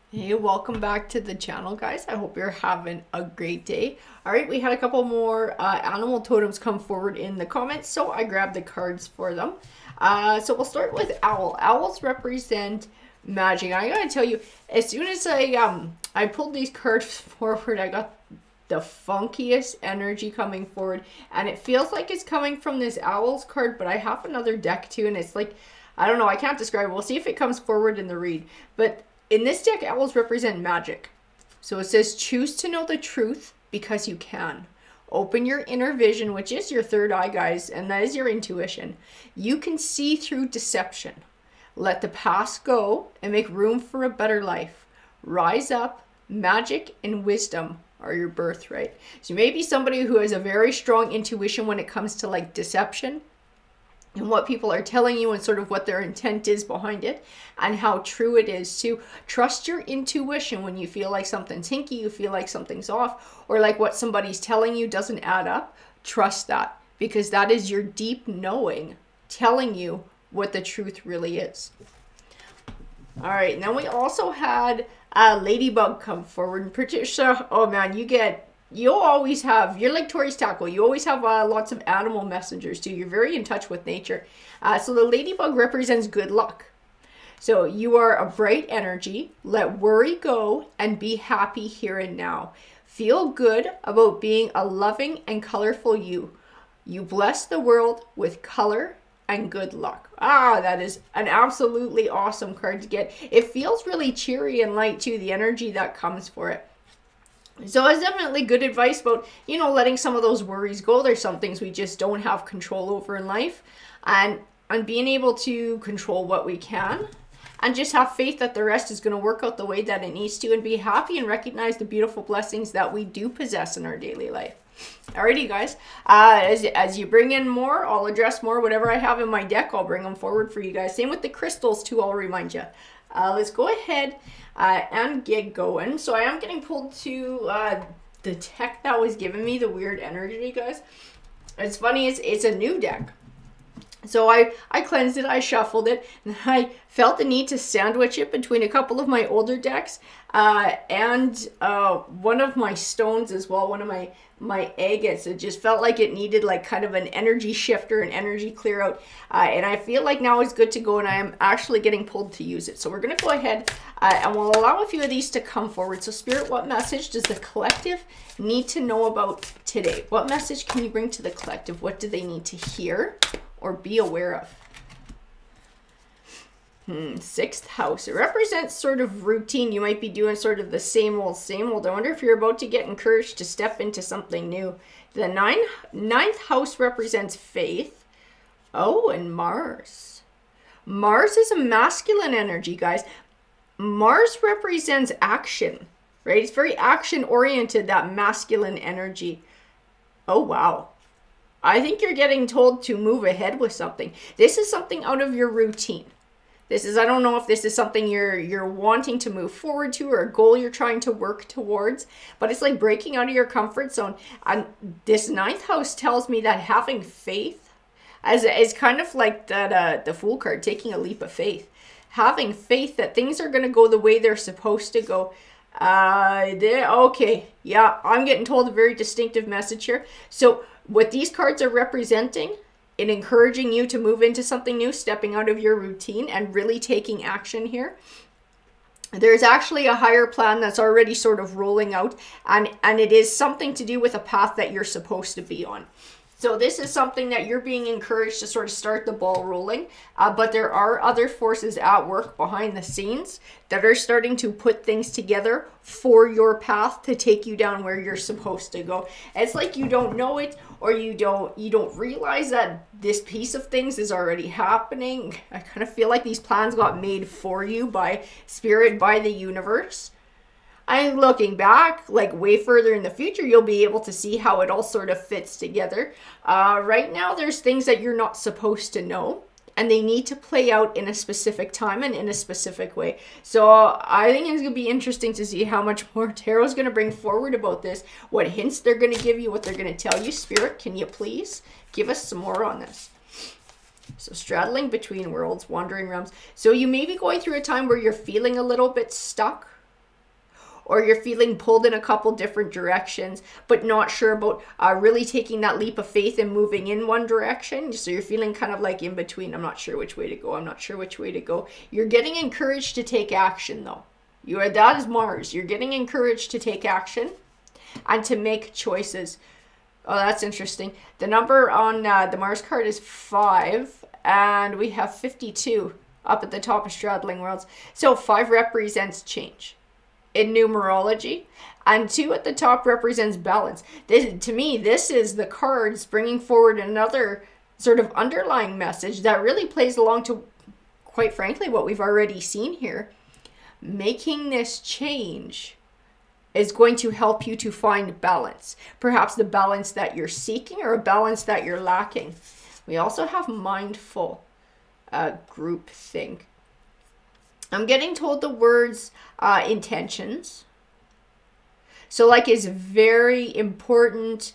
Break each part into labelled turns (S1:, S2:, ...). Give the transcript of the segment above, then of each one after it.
S1: Hey, welcome back to the channel, guys. I hope you're having a great day. All right, we had a couple more animal totems come forward in the comments, so I grabbed the cards for them. So we'll start with owl. Owls represent magic. I gotta tell you, as soon as I pulled these cards forward, I got the funkiest energy coming forward, and it feels like it's coming from this owls card, but I have another deck too, and it's like, I don't know, I can't describe it. We'll see if it comes forward in the read, but in this deck, owls represent magic. So it says, choose to know the truth because you can. Open your inner vision, which is your third eye, guys, and that is your intuition. You can see through deception. Let the past go and make room for a better life. Rise up. Magic and wisdom are your birthright. So you may be somebody who has a very strong intuition when it comes to like deception and what people are telling you and sort of what their intent is behind it and how true it is to trust your intuition when you feel like something's hinky, you feel like something's off, or like what somebody's telling you doesn't add up. Trust that, because that is your deep knowing telling you what the truth really is. All right, and then we also had Ladybug come forward. And Patricia, oh man, you'll always have, you're like Tori's Tackle. You always have lots of animal messengers too. You're very in touch with nature. So the ladybug represents good luck. So you are a bright energy. Let worry go and be happy here and now. Feel good about being a loving and colorful you. You bless the world with color and good luck. That is an absolutely awesome card to get. It feels really cheery and light too, the energy that comes for it. So it's definitely good advice about, you know, letting some of those worries go. There's some things we just don't have control over in life, and being able to control what we can and just have faith that the rest is going to work out the way that it needs to, and be happy and recognize the beautiful blessings that we do possess in our daily life. Alrighty, guys, as you bring in more, I'll address more. Whatever I have in my deck, I'll bring them forward for you guys. Same with the crystals too, I'll remind you. Let's go ahead and get going. So I am getting pulled to the deck that was giving me the weird energy, guys. It's funny, it's a new deck. So I cleansed it, I shuffled it, and I felt the need to sandwich it between a couple of my older decks and one of my stones as well, one of my agates. It just felt like it needed like kind of an energy shifter, an energy clear out. And I feel like now is good to go, and I am actually getting pulled to use it. So we're going to go ahead and we'll allow a few of these to come forward. So Spirit, what message does the collective need to know about today? What message can you bring to the collective? What do they need to hear or be aware of? Sixth house. It represents sort of routine. You might be doing sort of the same old, same old. I wonder if you're about to get encouraged to step into something new. The ninth house represents faith. Oh, and Mars. Mars is a masculine energy, guys. Mars represents action, right? It's very action-oriented, that masculine energy. Oh, wow. I think you're getting told to move ahead with something. This is something out of your routine. This is, I don't know if this is something you're wanting to move forward to, or a goal you're trying to work towards, but it's like breaking out of your comfort zone. And this ninth house tells me that having faith is kind of like that the Fool card, taking a leap of faith. Having faith that things are going to go the way they're supposed to go. Okay, yeah, I'm getting told a very distinctive message here. So what these cards are representing, in encouraging you to move into something new, stepping out of your routine and really taking action here. There's actually a higher plan that's already sort of rolling out, and it is something to do with a path that you're supposed to be on. So this is something that you're being encouraged to sort of start the ball rolling, but there are other forces at work behind the scenes that are starting to put things together for your path to take you down where you're supposed to go. It's like you don't know it, or you don't realize that this piece of things is already happening. I kind of feel like these plans got made for you by Spirit, by the universe. And looking back, like way further in the future, you'll be able to see how it all sort of fits together. Right now, there's things that you're not supposed to know, and they need to play out in a specific time and in a specific way. So I think it's going to be interesting to see how much more Tarot's going to bring forward about this, what hints they're going to give you, what they're going to tell you. Spirit, can you please give us some more on this? So straddling between worlds, wandering realms. So you may be going through a time where you're feeling a little bit stuck, or you're feeling pulled in a couple different directions, but not sure about really taking that leap of faith and moving in one direction. So you're feeling kind of like in between. I'm not sure which way to go. I'm not sure which way to go. You're getting encouraged to take action though. That is Mars. You're getting encouraged to take action and to make choices. Oh, that's interesting. The number on the Mars card is 5, and we have 52 up at the top of Straddling Worlds. So 5 represents change in numerology, and 2 at the top represents balance. To me, this is the cards bringing forward another sort of underlying message that really plays along to, quite frankly, what we've already seen here. Making this change is going to help you to find balance. Perhaps the balance that you're seeking or a balance that you're lacking. We also have mindful groupthink. I'm getting told the words intentions. So like it's very important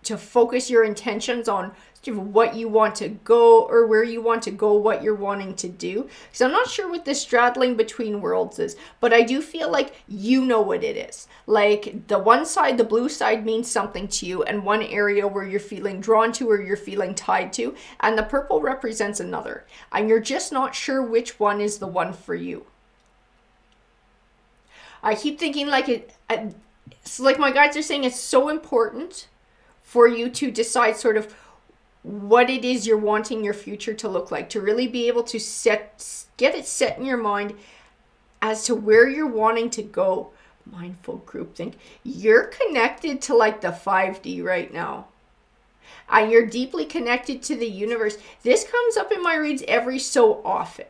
S1: to focus your intentions on what you want to go or where you want to go, what you're wanting to do. So I'm not sure what this straddling between worlds is, but I do feel like you know what it is. Like the one side, the blue side means something to you, and one area where you're feeling drawn to or you're feeling tied to, and the purple represents another. And you're just not sure which one is the one for you. I keep thinking like it's like my guides are saying it's so important for you to decide sort of what it is you're wanting your future to look like, to really be able to get it set in your mind as to where you're wanting to go. Mindful groupthink. You're connected to like the 5D right now. And you're deeply connected to the universe. This comes up in my reads every so often.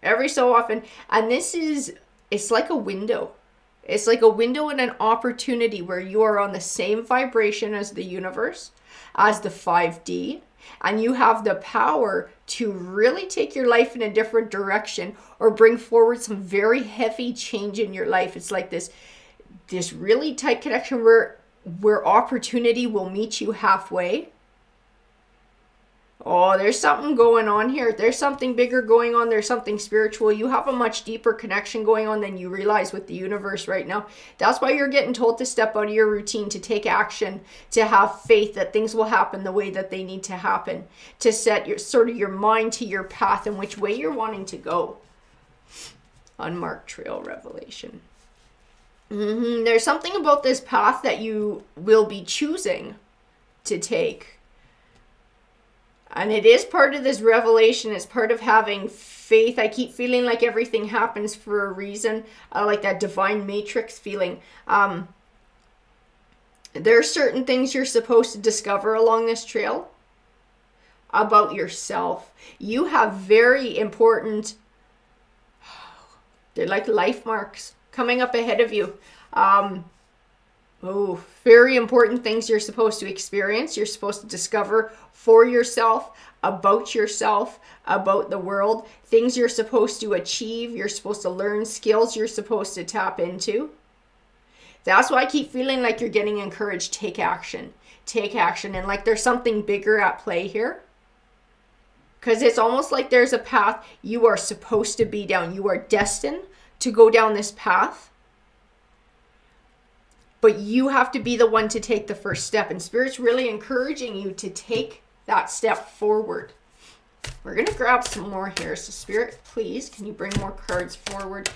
S1: Every so often. And it's like a window. It's like a window and an opportunity where you are on the same vibration as the universe, as the 5D. And you have the power to really take your life in a different direction or bring forward some very heavy change in your life. It's like this really tight connection where opportunity will meet you halfway. Oh, there's something going on here. There's something bigger going on. There's something spiritual. You have a much deeper connection going on than you realize with the universe right now. That's why you're getting told to step out of your routine, to take action, to have faith that things will happen the way that they need to happen, to set your mind to your path and which way you're wanting to go. Unmarked trail revelation. There's something about this path that you will be choosing to take. And it is part of this revelation. It's part of having faith. I keep feeling like everything happens for a reason. Like that divine matrix feeling. There are certain things you're supposed to discover along this trail about yourself. You have very important, they're like life marks coming up ahead of you. Very important things you're supposed to experience. You're supposed to discover for yourself, about the world, things you're supposed to achieve. You're supposed to learn skills you're supposed to tap into. That's why I keep feeling like you're getting encouraged. Take action. Take action. And like there's something bigger at play here. Because it's almost like there's a path you are supposed to be down. You are destined to go down this path. But you have to be the one to take the first step. And Spirit's really encouraging you to take that step forward. We're going to grab some more here. So Spirit, please, can you bring more cards forward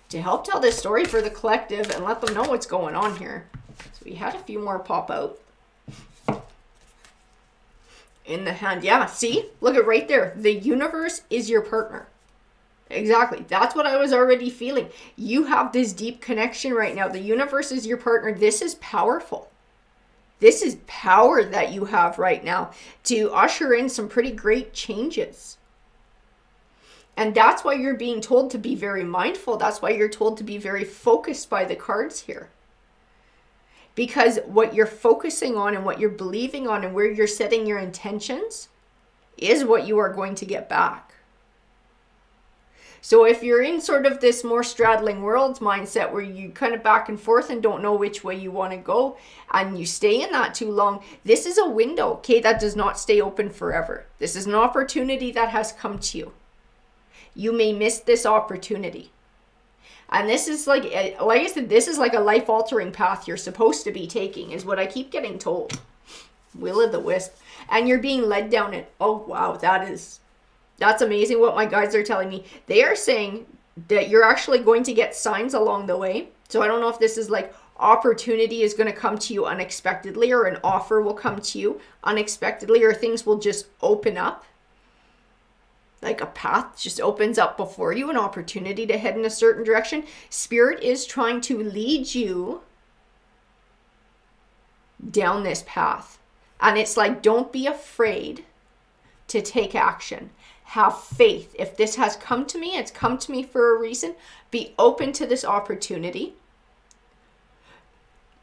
S1: to help tell this story for the collective and let them know what's going on here. So we had a few more pop out. In the hand. Yeah, see? Look at right there. The universe is your partner. Exactly. That's what I was already feeling. You have this deep connection right now. The universe is your partner. This is powerful. This is power that you have right now to usher in some pretty great changes. And that's why you're being told to be very mindful. That's why you're told to be very focused by the cards here. Because what you're focusing on and what you're believing on and where you're setting your intentions is what you are going to get back. So if you're in sort of this more straddling worlds mindset where you kind of back and forth and don't know which way you want to go and you stay in that too long, this is a window, okay, that does not stay open forever. This is an opportunity that has come to you. You may miss this opportunity. And this is like I said, this is like a life-altering path you're supposed to be taking, is what I keep getting told. Will of the Wisp. And you're being led down it. Oh, wow. That's amazing what my guides are telling me. They are saying that you're actually going to get signs along the way. So I don't know if this is like opportunity is going to come to you unexpectedly, or an offer will come to you unexpectedly, or things will just open up. Like a path just opens up before you, an opportunity to head in a certain direction. Spirit is trying to lead you down this path. And it's like, don't be afraid to take action. Have faith. If this has come to me, it's come to me for a reason. Be open to this opportunity.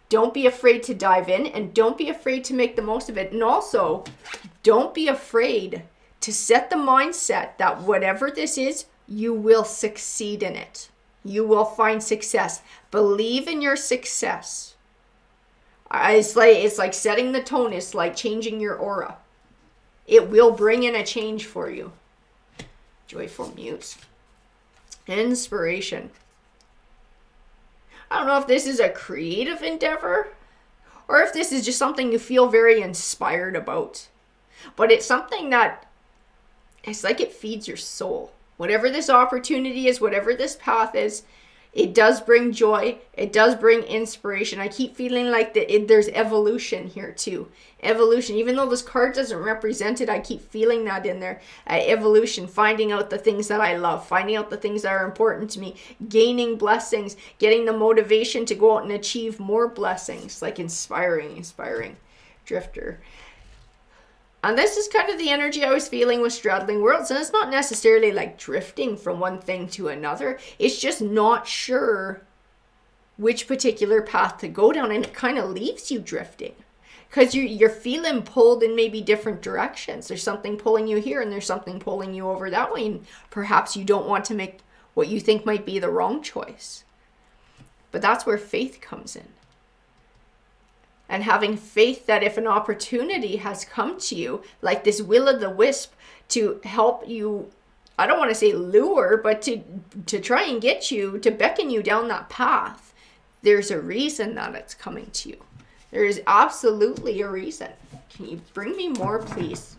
S1: Don't be afraid to dive in, and don't be afraid to make the most of it. And also, don't be afraid to set the mindset that whatever this is, you will succeed in it. You will find success. Believe in your success. It's like setting the tone. It's like changing your aura. It will bring in a change for you. Joyful Muse. Inspiration. I don't know if this is a creative endeavor or if this is just something you feel very inspired about. But it's something that, it's like it feeds your soul. Whatever this opportunity is, whatever this path is, it does bring joy. It does bring inspiration. I keep feeling like there's evolution here too. Evolution. Even though this card doesn't represent it, I keep feeling that in there. Evolution. Finding out the things that I love. Finding out the things that are important to me. Gaining blessings. Getting the motivation to go out and achieve more blessings. Like inspiring. Drifter. And this is kind of the energy I was feeling with straddling worlds. And it's not necessarily like drifting from one thing to another. It's just not sure which particular path to go down. And it kind of leaves you drifting. Because you're feeling pulled in maybe different directions. There's something pulling you here and there's something pulling you over that way. And perhaps you don't want to make what you think might be the wrong choice. But that's where faith comes in. And having faith that if an opportunity has come to you, like this will o' the wisp, to help you, I don't want to say lure, but to try and get you, to beckon you down that path, there's a reason that it's coming to you. There is absolutely a reason. Can you bring me more, please?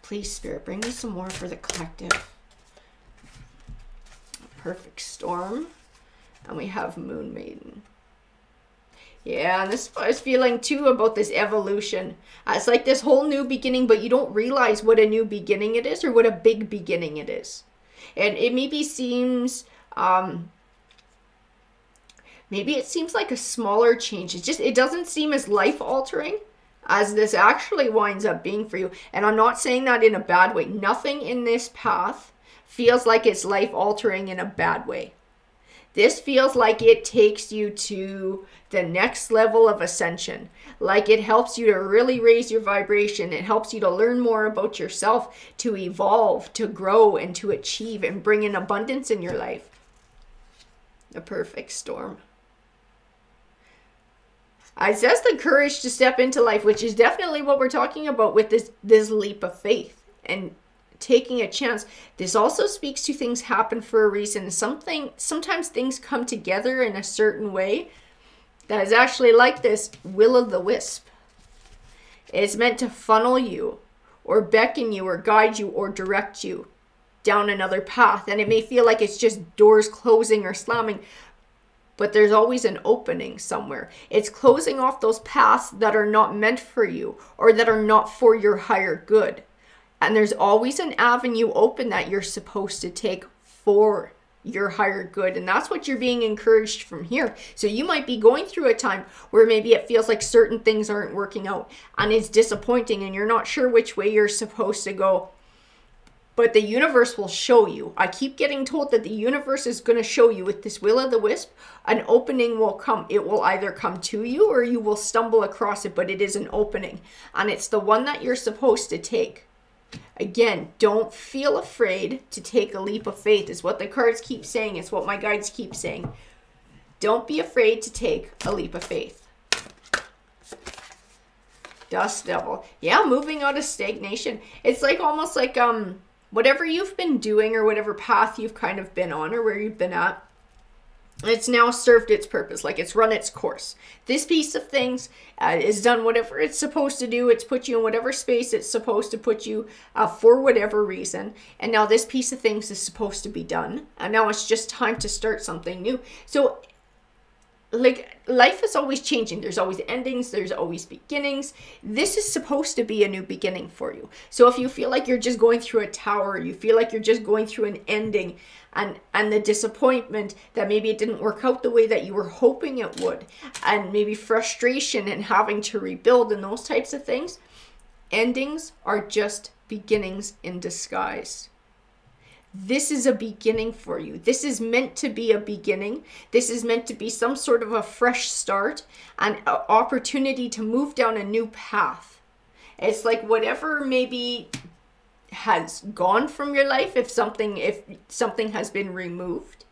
S1: Please, Spirit, bring me some more for the collective. Perfect Storm. And we have Moon Maiden. Yeah, and this I was feeling too about this evolution. It's like this whole new beginning, but you don't realize what a new beginning it is or what a big beginning it is. And it maybe seems, maybe it seems like a smaller change. It doesn't seem as life-altering as this actually winds up being for you. And I'm not saying that in a bad way. Nothing in this path feels like it's life-altering in a bad way. This feels like it takes you to the next level of ascension. Like it helps you to really raise your vibration. It helps you to learn more about yourself, to evolve, to grow, and to achieve and bring in abundance in your life. The Perfect Storm. It says the courage to step into life, which is definitely what we're talking about with this leap of faith and taking a chance. This also speaks to things happen for a reason. Sometimes things come together in a certain way that is actually like this will o' the wisp. It's meant to funnel you or beckon you or guide you or direct you down another path. And it may feel like it's just doors closing or slamming, but there's always an opening somewhere. It's closing off those paths that are not meant for you or that are not for your higher good. And there's always an avenue open that you're supposed to take for your higher good. And that's what you're being encouraged from here. So you might be going through a time where maybe it feels like certain things aren't working out and it's disappointing and you're not sure which way you're supposed to go. But the universe will show you. I keep getting told that the universe is going to show you with this will o' the wisp, an opening will come. It will either come to you or you will stumble across it, but it is an opening. And it's the one that you're supposed to take. Again, don't feel afraid to take a leap of faith is what the cards keep saying. It's what my guides keep saying. Don't be afraid to take a leap of faith. Dust Devil. Yeah, moving out of stagnation. It's like almost like whatever you've been doing or whatever path you've kind of been on or where you've been at, It's now served its purpose, like it's run its course. This piece of things is done whatever it's supposed to do. It's put you in whatever space it's supposed to put you for whatever reason. And now this piece of things is supposed to be done. And now it's just time to start something new. So like life is always changing. There's always endings. There's always beginnings. This is supposed to be a new beginning for you. So if you feel like you're just going through a tower, you feel like you're just going through an ending, and the disappointment that maybe it didn't work out the way that you were hoping it would, and maybe frustration and having to rebuild and those types of things, endings are just beginnings in disguise. This is a beginning for you. This is meant to be a beginning. This is meant to be some sort of a fresh start and an opportunity to move down a new path. It's like whatever maybe has gone from your life, if something has been removed,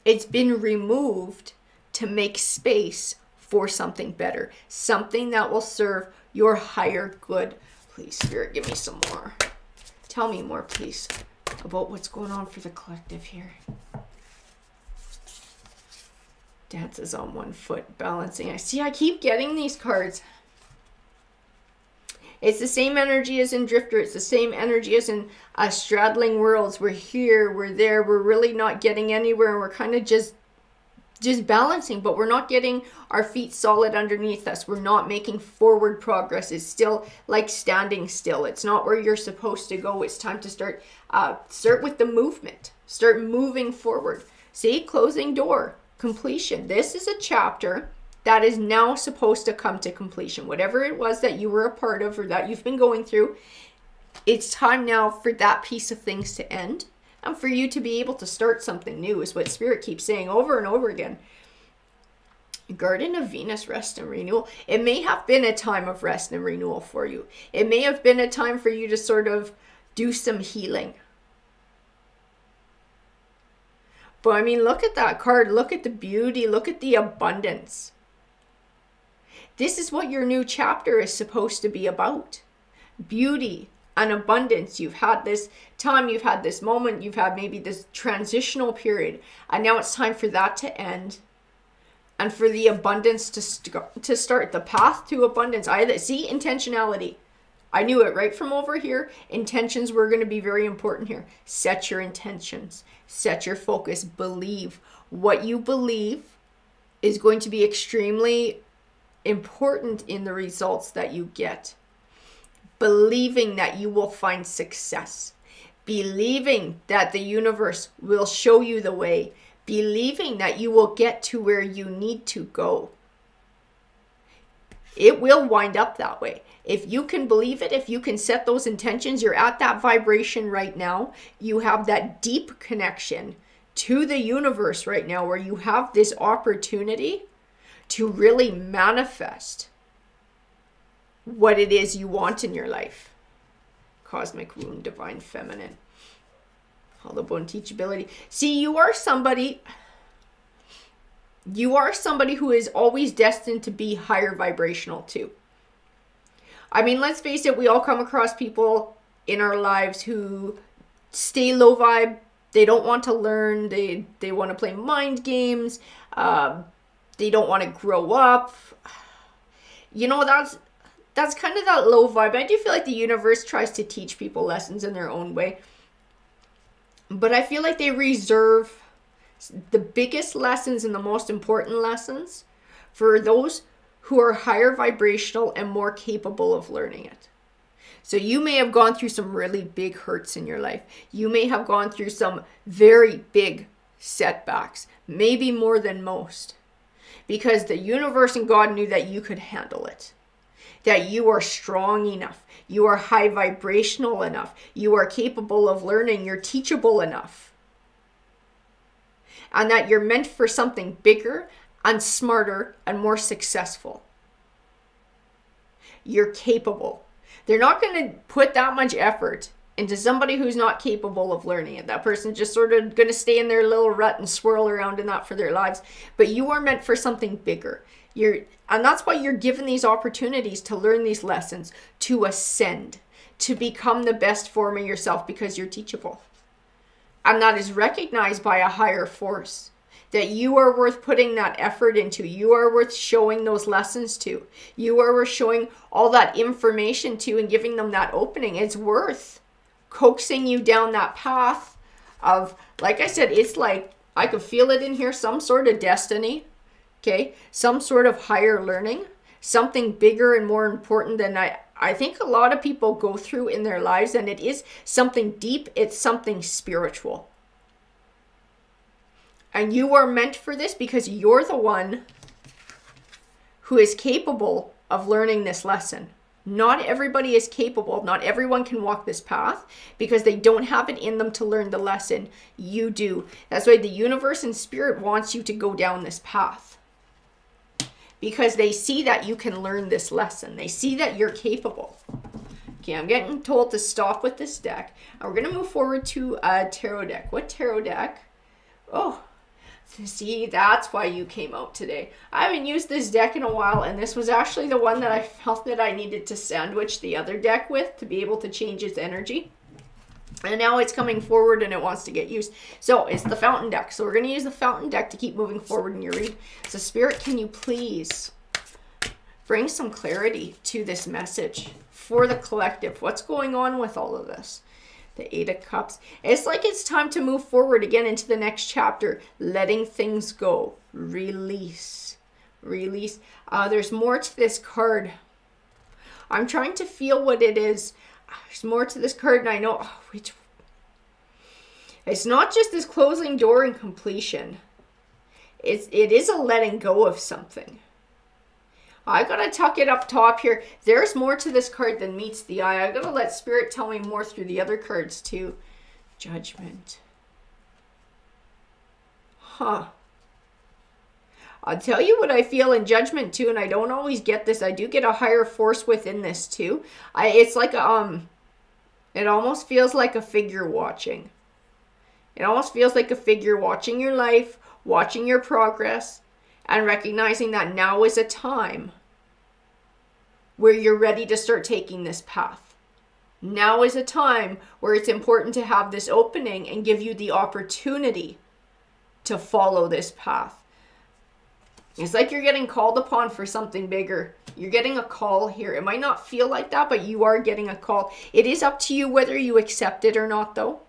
S1: it's been removed to make space for something better, something that will serve your higher good. Please, Spirit, give me some more. Tell me more, please, about what's going on for the collective here. Dances on one foot, balancing. I keep getting these cards. It's the same energy as in Drifter. It's the same energy as in Straddling Worlds. We're here, we're there, we're really not getting anywhere, and we're kind of just balancing, but we're not getting our feet solid underneath us. We're not making forward progress. It's still like standing still. It's not where you're supposed to go. It's time to start with the movement. Start moving forward. See, closing door, completion. This is a chapter that is now supposed to come to completion. Whatever it was that you were a part of or that you've been going through, it's time now for that piece of things to end and for you to be able to start something new, is what Spirit keeps saying over and over again. Garden of Venus, rest and renewal. It may have been a time of rest and renewal for you. It may have been a time for you to sort of do some healing. But I mean, look at that card. Look at the beauty. Look at the abundance. This is what your new chapter is supposed to be about. Beauty and abundance. You've had this time, you've had this moment, you've had maybe this transitional period, and now it's time for that to end and for the abundance to start. The path to abundance. See, intentionality. I knew it right from over here. Intentions were going to be very important here. Set your intentions. Set your focus. Believe. What you believe is going to be extremely important in the results that you get. Believing that you will find success. Believing that the universe will show you the way. Believing that you will get to where you need to go. It will wind up that way. If you can believe it, if you can set those intentions, you're at that vibration right now. You have that deep connection to the universe right now where you have this opportunity to really manifest what it is you want in your life. Cosmic wound, divine feminine. Collarbone teachability. See, you are somebody who is always destined to be higher vibrational too. I mean, let's face it, we all come across people in our lives who stay low vibe. They don't want to learn. They want to play mind games. They don't want to grow up. You know, that's kind of that low vibe. I do feel like the universe tries to teach people lessons in their own way. But I feel like they reserve the biggest lessons and the most important lessons for those who are higher vibrational and more capable of learning it. So you may have gone through some really big hurts in your life. You may have gone through some very big setbacks, maybe more than most, because the universe and God knew that you could handle it, that you are strong enough, you are high vibrational enough, you are capable of learning, you're teachable enough, and that you're meant for something bigger and smarter and more successful. You're capable. They're not going to put that much effort into somebody who's not capable of learning it. That person's just sort of going to stay in their little rut and swirl around in that for their lives. But you are meant for something bigger. And that's why you're given these opportunities to learn these lessons, to ascend, to become the best form of yourself, because you're teachable. And that is recognized by a higher force. that you are worth putting that effort into. You are worth showing those lessons to. You are worth showing all that information to and giving them that opening. It's worth coaxing you down that path of, like I said, it's like, I could feel it in here, some sort of destiny, okay? Some sort of higher learning, something bigger and more important than I think a lot of people go through in their lives, and it is something deep, it's something spiritual. And you are meant for this because you're the one who is capable of learning this lesson. Not everybody is capable. Not everyone can walk this path because they don't have it in them to learn the lesson. You do. That's why the universe and spirit wants you to go down this path. Because they see that you can learn this lesson. They see that you're capable. Okay, I'm getting told to stop with this deck. And we're going to move forward to a tarot deck. What tarot deck? Oh, see, that's why you came out today. I haven't used this deck in a while, and this was actually the one that I felt that I needed to sandwich the other deck with to be able to change its energy. And now it's coming forward and it wants to get used. So it's the fountain deck. So we're going to use the fountain deck to keep moving forward in your read. So Spirit, can you please bring some clarity to this message for the collective? What's going on with all of this? The Eight of Cups. It's like it's time to move forward again into the next chapter. Letting things go. Release. Release. There's more to this card. I'm trying to feel what it is. There's more to this card, and I know which. It's not just this closing door and completion. It is a letting go of something. I gotta tuck it up top here. There's more to this card than meets the eye. I gotta let Spirit tell me more through the other cards too. Judgment. Huh. I'll tell you what I feel in Judgment too, and I don't always get this. I do get a higher force within this too. It's like a, it almost feels like a figure watching. It almost feels like a figure watching your life, watching your progress, and recognizing that now is a time where you're ready to start taking this path. Now is a time where it's important to have this opening and give you the opportunity to follow this path. It's like you're getting called upon for something bigger. You're getting a call here. It might not feel like that, but you are getting a call. It is up to you whether you accept it or not, though.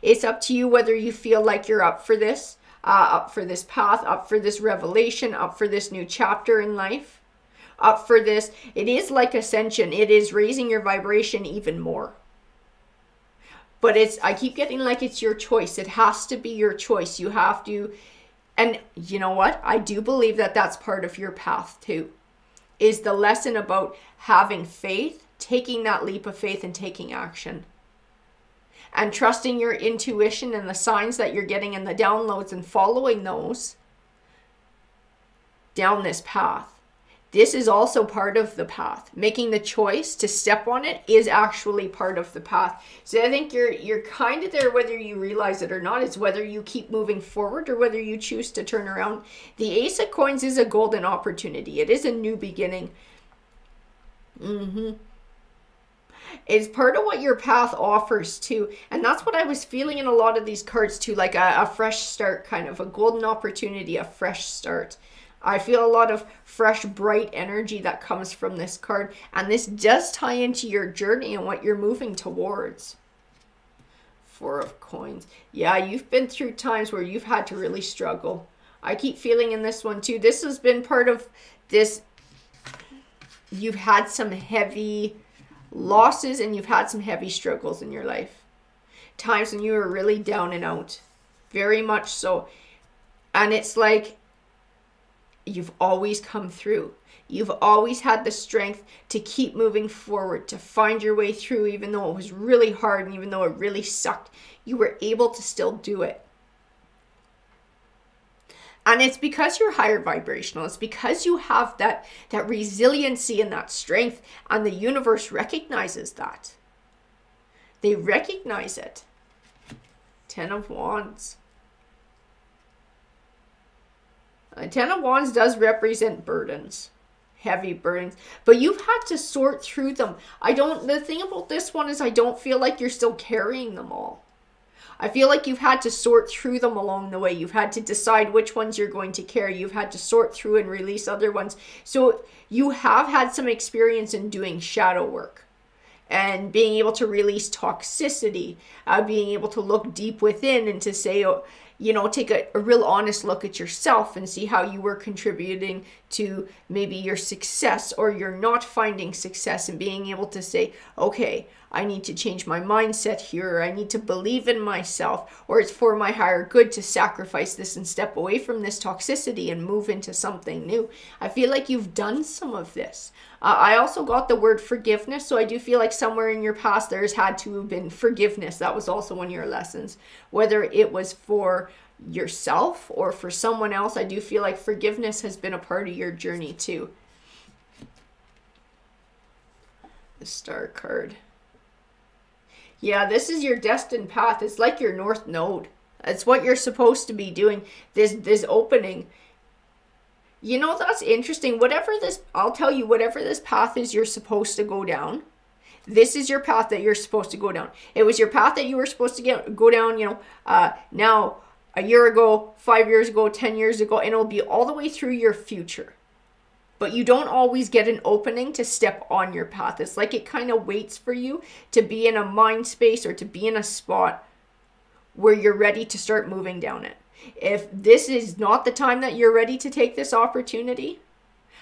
S1: It's up to you whether you feel like you're up for this path, up for this revelation, up for this new chapter in life, up for this. It is like ascension. It is raising your vibration even more. But I keep getting like it's your choice. It has to be your choice. You have to, and you know what? I do believe that that's part of your path too, is the lesson about having faith, taking that leap of faith and taking action. And trusting your intuition and the signs that you're getting and the downloads and following those down this path. This is also part of the path. Making the choice to step on it is actually part of the path. So I think you're kind of there whether you realize it or not. It's whether you keep moving forward or whether you choose to turn around. The Ace of Coins is a golden opportunity. It is a new beginning. It's part of what your path offers too. And that's what I was feeling in a lot of these cards too, like a fresh start, kind of a golden opportunity, a fresh start. I feel a lot of fresh, bright energy that comes from this card. And this does tie into your journey and what you're moving towards. Four of Coins. Yeah, you've been through times where you've had to really struggle. I keep feeling in this one too. This has been part of this. You've had some heavy losses and you've had some heavy struggles in your life. Times when you were really down and out. Very much so. And it's like you've always come through. You've always had the strength to keep moving forward, to find your way through, even though it was really hard and even though it really sucked. You were able to still do it. And it's because you're higher vibrational. It's because you have that resiliency and that strength. And the universe recognizes that. They recognize it. 10 of Wands. 10 of Wands does represent burdens. Heavy burdens. But you've had to sort through them. The thing about this one is I don't feel like you're still carrying them all. I feel like you've had to sort through them along the way. You've had to decide which ones you're going to carry. You've had to sort through and release other ones. So you have had some experience in doing shadow work and being able to release toxicity, being able to look deep within and to say, oh, you know, take a real honest look at yourself and see how you were contributing to maybe your success or you're not finding success, and being able to say, okay, I need to change my mindset here, or I need to believe in myself, or it's for my higher good to sacrifice this and step away from this toxicity and move into something new. I feel like you've done some of this. I also got the word forgiveness, so I do feel like somewhere in your past there's had to have been forgiveness. That was also one of your lessons. Whether it was for yourself or for someone else, I do feel like forgiveness has been a part of your journey too. The Star card. Yeah, this is your destined path. It's like your North Node. It's what you're supposed to be doing. This opening. You know, that's interesting. I'll tell you, whatever this path is you're supposed to go down, this is your path that you're supposed to go down. It was your path that you were supposed to go down, you know, now, a year ago, 5 years ago, 10 years ago, and it'll be all the way through your future. But you don't always get an opening to step on your path. It's like it kind of waits for you to be in a mind space or to be in a spot where you're ready to start moving down it. If this is not the time that you're ready to take this opportunity,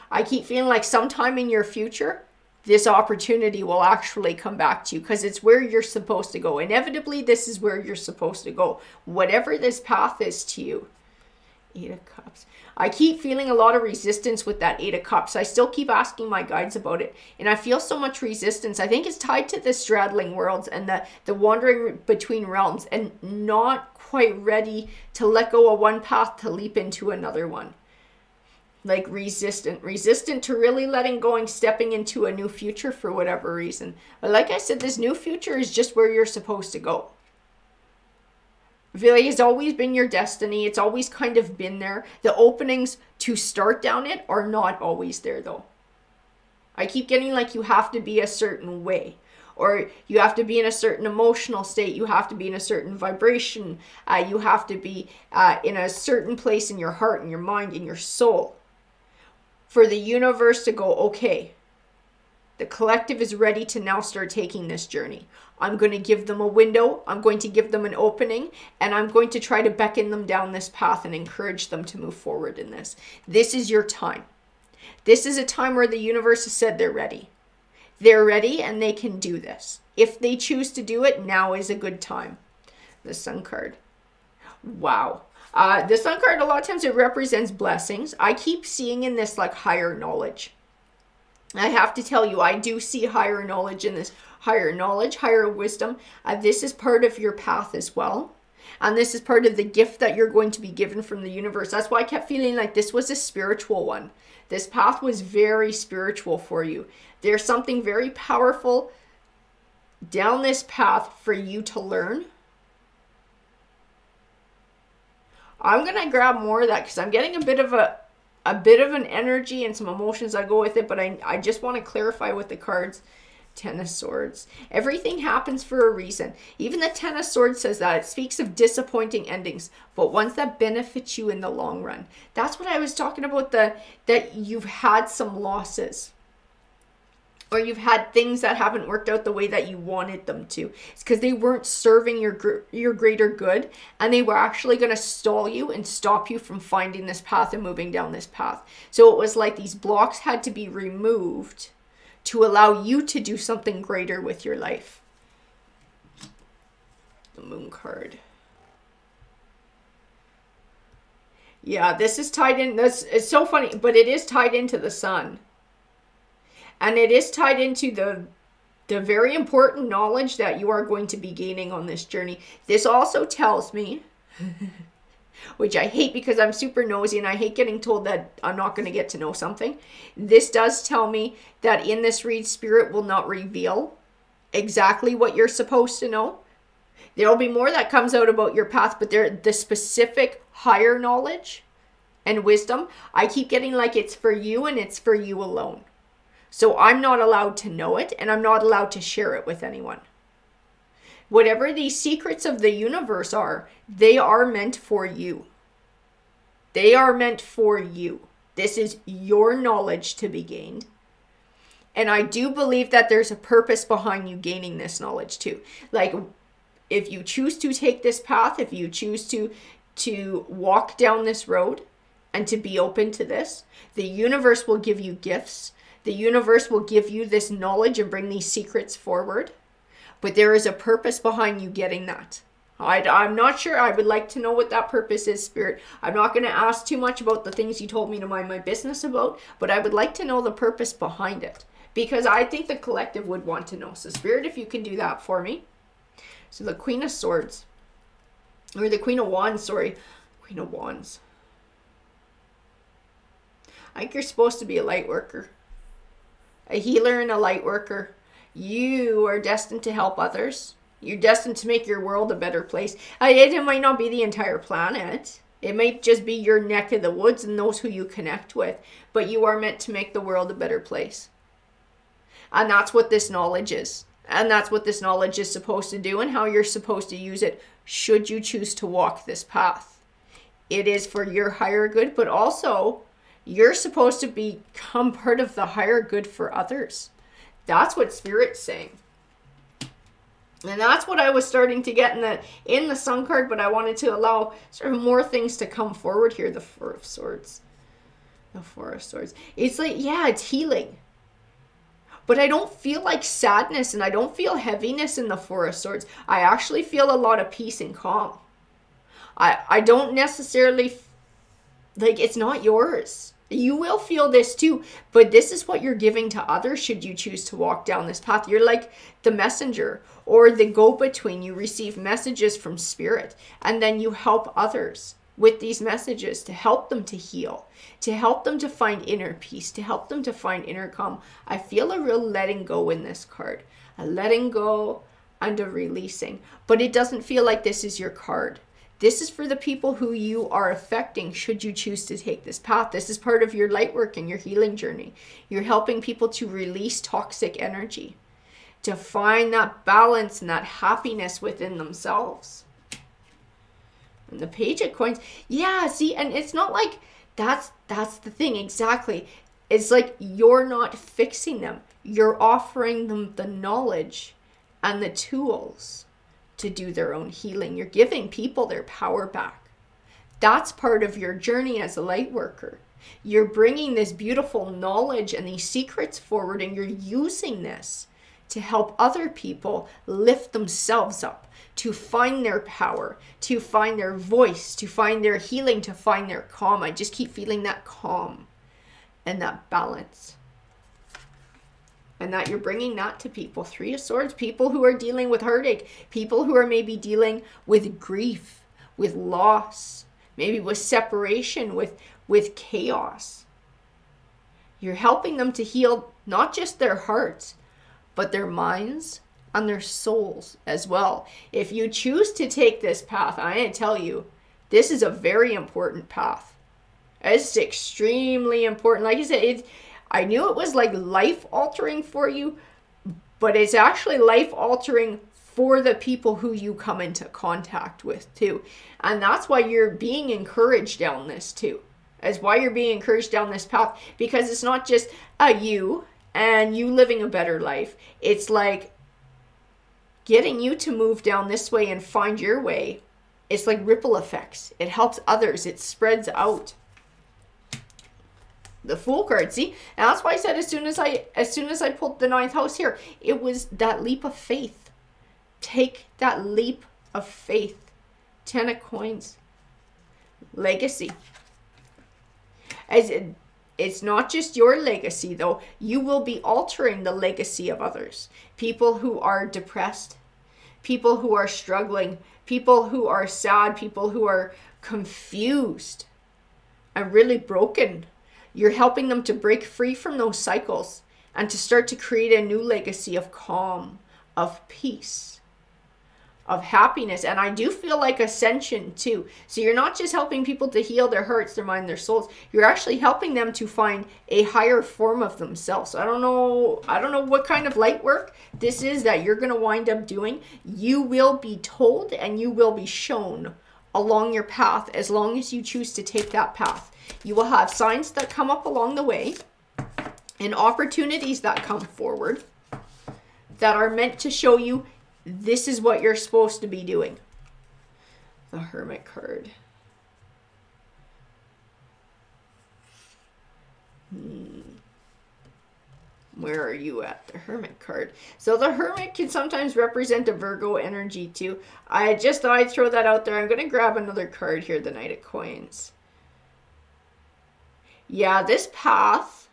S1: I keep feeling like sometime in your future, this opportunity will actually come back to you because it's where you're supposed to go. Inevitably, this is where you're supposed to go. Whatever this path is to you. 8 of Cups. I keep feeling a lot of resistance with that 8 of Cups. I still keep asking my guides about it. And I feel so much resistance. I think it's tied to the straddling worlds and the wandering between realms and not quite ready to let go of one path to leap into another one. Like resistant to really letting go and stepping into a new future for whatever reason. But like I said, this new future is just where you're supposed to go. I feel like it's always been your destiny. It's always kind of been there. The openings to start down it are not always there though. I keep getting like you have to be a certain way. Or you have to be in a certain emotional state. You have to be in a certain vibration. You have to be in a certain place in your heart and your mind and your soul. For the universe to go, okay, the collective is ready to now start taking this journey. I'm going to give them a window. I'm going to give them an opening. And I'm going to try to beckon them down this path and encourage them to move forward in this. This is your time. This is a time where the universe has said they're ready. They're ready and they can do this. If they choose to do it, now is a good time. The Sun card. Wow. The Sun card, a lot of times it represents blessings. I keep seeing in this like higher knowledge. I have to tell you, I do see higher knowledge in this. Higher knowledge, higher wisdom. This is part of your path as well. And this is part of the gift that you're going to be given from the universe. That's why I kept feeling like this was a spiritual one. This path was very spiritual for you. There's something very powerful down this path for you to learn. I'm going to grab more of that because I'm getting a bit of an energy and some emotions that go with it, but I just want to clarify with the cards. 10 of Swords. Everything happens for a reason. Even the 10 of Swords says that. It speaks of disappointing endings, but ones that benefit you in the long run. That's what I was talking about, that you've had some losses. Or you've had things that haven't worked out the way that you wanted them to. It's because they weren't serving your greater good, and they were actually going to stall you and stop you from finding this path and moving down this path. So it was like these blocks had to be removed to allow you to do something greater with your life. The Moon card. Yeah, this is tied in. It's so funny, but it is tied into the Sun. And it is tied into the very important knowledge that you are going to be gaining on this journey. This also tells me, which I hate because I'm super nosy and I hate getting told that I'm not going to get to know something. This does tell me that in this read, Spirit will not reveal exactly what you're supposed to know. There'll be more that comes out about your path, but the specific higher knowledge and wisdom, I keep getting like it's for you and it's for you alone. So I'm not allowed to know it and I'm not allowed to share it with anyone. Whatever these secrets of the universe are, they are meant for you. They are meant for you. This is your knowledge to be gained. And I do believe that there's a purpose behind you gaining this knowledge too. Like, if you choose to take this path, if you choose to walk down this road and to be open to this, the universe will give you gifts. The universe will give you this knowledge and bring these secrets forward. But there is a purpose behind you getting that. I'm not sure. I would like to know what that purpose is, Spirit. I'm not going to ask too much about the things you told me to mind my business about, but I would like to know the purpose behind it, because I think the collective would want to know. So Spirit, if you can do that for me. So the Queen of Swords, or the Queen of Wands, sorry. Queen of Wands. I think you're supposed to be a light worker. A healer and a light worker. You are destined to help others. You're destined to make your world a better place. It might not be the entire planet. It might just be your neck of the woods and those who you connect with. But you are meant to make the world a better place. And that's what this knowledge is. And that's what this knowledge is supposed to do, and how you're supposed to use it should you choose to walk this path. It is for your higher good, but also you're supposed to become part of the higher good for others. That's what Spirit's saying. And that's what I was starting to get in the Sun card, but I wanted to allow sort of more things to come forward here. The Four of Swords. The Four of Swords. It's like, yeah, it's healing. But I don't feel like sadness, and I don't feel heaviness in the Four of Swords. I actually feel a lot of peace and calm. I don't necessarily, like, it's not yours. You will feel this too, but this is what you're giving to others should you choose to walk down this path. You're like the messenger or the go-between. You receive messages from Spirit, and then you help others with these messages to help them to heal, to help them to find inner peace, to help them to find inner calm. I feel a real letting go in this card, a letting go and a releasing, but it doesn't feel like this is your card. This is for the people who you are affecting should you choose to take this path. This is part of your light work and your healing journey. You're helping people to release toxic energy, to find that balance and that happiness within themselves. And the Page of Coins, yeah, see, and it's not like that's the thing exactly. It's like you're not fixing them. You're offering them the knowledge and the tools to do their own healing. You're giving people their power back. That's part of your journey as a light worker. You're bringing this beautiful knowledge and these secrets forward, and you're using this to help other people lift themselves up, to find their power, to find their voice, to find their healing, to find their calm. I just keep feeling that calm and that balance. And that you're bringing that to people. Three of Swords, people who are dealing with heartache, people who are maybe dealing with grief, with loss, maybe with separation, with chaos. You're helping them to heal not just their hearts, but their minds and their souls as well. If you choose to take this path, I'm going to tell you, this is a very important path. It's extremely important. Like I said, I knew it was like life-altering for you, but it's actually life-altering for the people who you come into contact with too. And that's why you're being encouraged down this too. That's why you're being encouraged down this path, because it's not just you and you living a better life. It's like getting you to move down this way and find your way. It's like ripple effects. It helps others. It spreads out. The Fool card, see? And that's why I said as soon as I pulled the 9th house here, it was that leap of faith. Take that leap of faith. 10 of Coins. Legacy. It's not just your legacy though. You will be altering the legacy of others. People who are depressed, people who are struggling, people who are sad, people who are confused and really broken. You're helping them to break free from those cycles and to start to create a new legacy of calm, of peace, of happiness. And I do feel like ascension too. So you're not just helping people to heal their hearts, their mind, their souls. You're actually helping them to find a higher form of themselves. So I don't know what kind of light work this is that you're going to wind up doing. You will be told and you will be shown along your path as long as you choose to take that path. You will have signs that come up along the way and opportunities that come forward that are meant to show you this is what you're supposed to be doing. The Hermit card. Where are you at? The Hermit card. So the Hermit can sometimes represent a Virgo energy too. I just thought I'd throw that out there. I'm going to grab another card here, the Knight of Coins. Yeah, this path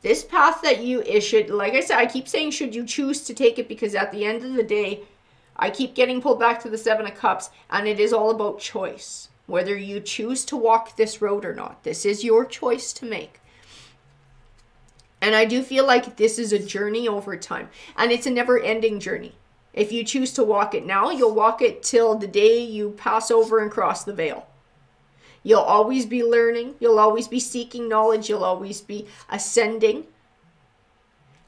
S1: that you issued, like I said, I keep saying should you choose to take it, because at the end of the day, I keep getting pulled back to the Seven of Cups, and it is all about choice. Whether you choose to walk this road or not. This is your choice to make. And I do feel like this is a journey over time, and it's a never-ending journey. If you choose to walk it now, you'll walk it till the day you pass over and cross the veil. You'll always be learning. You'll always be seeking knowledge. You'll always be ascending.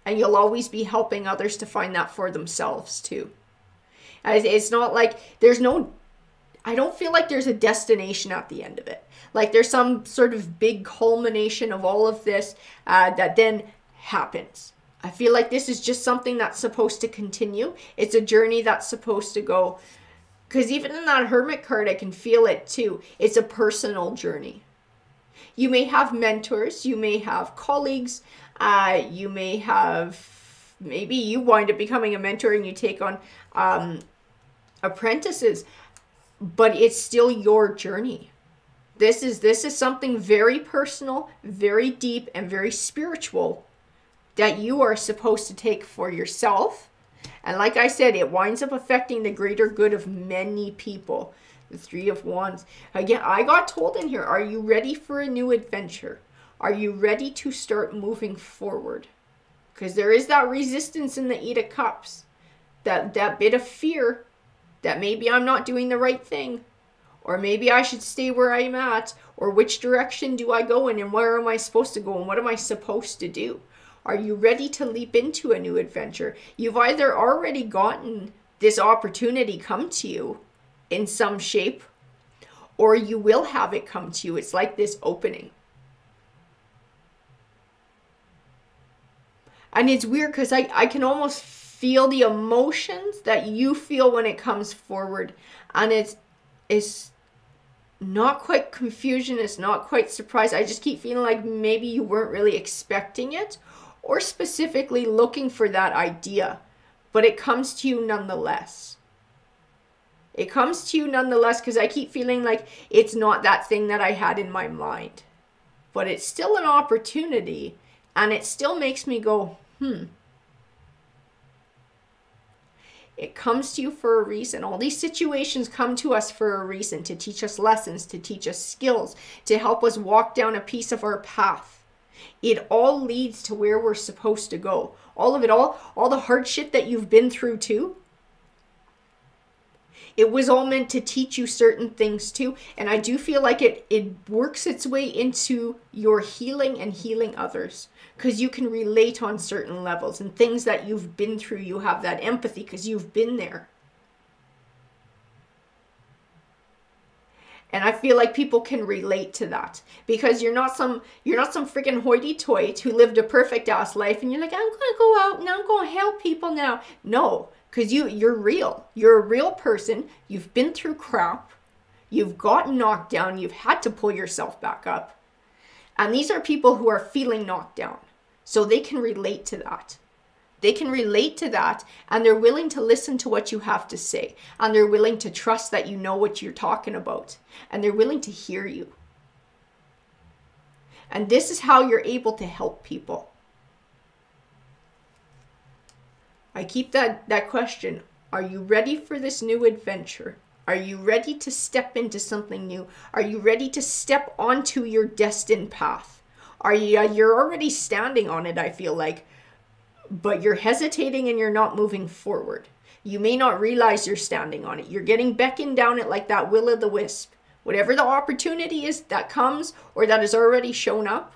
S1: And you'll always be helping others to find that for themselves too. It's not like I don't feel like there's a destination at the end of it. Like there's some sort of big culmination of all of this that then happens. I feel like this is just something that's supposed to continue. It's a journey that's supposed to go. Because even in that Hermit card, I can feel it too. It's a personal journey. You may have mentors. You may have colleagues. You may have, maybe you wind up becoming a mentor and you take on apprentices. But it's still your journey. This is something very personal, very deep, and very spiritual that you are supposed to take for yourself. And like I said, it winds up affecting the greater good of many people. The Three of Wands. Again, I got told in here, are you ready for a new adventure? Are you ready to start moving forward? Because there is that resistance in the Eight of Cups. That bit of fear that maybe I'm not doing the right thing. Or maybe I should stay where I'm at. Or which direction do I go in? And where am I supposed to go? And what am I supposed to do? Are you ready to leap into a new adventure? You've either already gotten this opportunity come to you in some shape, or you will have it come to you. It's like this opening. And it's weird because I can almost feel the emotions that you feel when it comes forward. And it's not quite confusion. It's not quite surprise. I just keep feeling like maybe you weren't really expecting it, or specifically looking for that idea, but it comes to you nonetheless. It comes to you nonetheless because I keep feeling like it's not that thing that I had in my mind, but it's still an opportunity, and it still makes me go, It comes to you for a reason. All these situations come to us for a reason, to teach us lessons, to teach us skills, to help us walk down a piece of our path. It all leads to where we're supposed to go. All of it, all the hardship that you've been through too. It was all meant to teach you certain things too. And I do feel like it works its way into your healing and healing others. Because you can relate on certain levels. And things that you've been through, you have that empathy because you've been there. And I feel like people can relate to that, because you're not some freaking hoity-toity who lived a perfect ass life and you're like, I'm going to go out and I'm going to help people now. No, because you're real. You're a real person. You've been through crap. You've gotten knocked down. You've had to pull yourself back up. And these are people who are feeling knocked down. So they can relate to that. They can relate to that, and they're willing to listen to what you have to say. And they're willing to trust that you know what you're talking about. And they're willing to hear you. And this is how you're able to help people. I keep that question. Are you ready for this new adventure? Are you ready to step into something new? Are you ready to step onto your destined path? You're already standing on it, I feel like. But you're hesitating and you're not moving forward. You may not realize you're standing on it. You're getting beckoned down it like that will-o'-the-wisp. Whatever the opportunity is that comes or that has already shown up,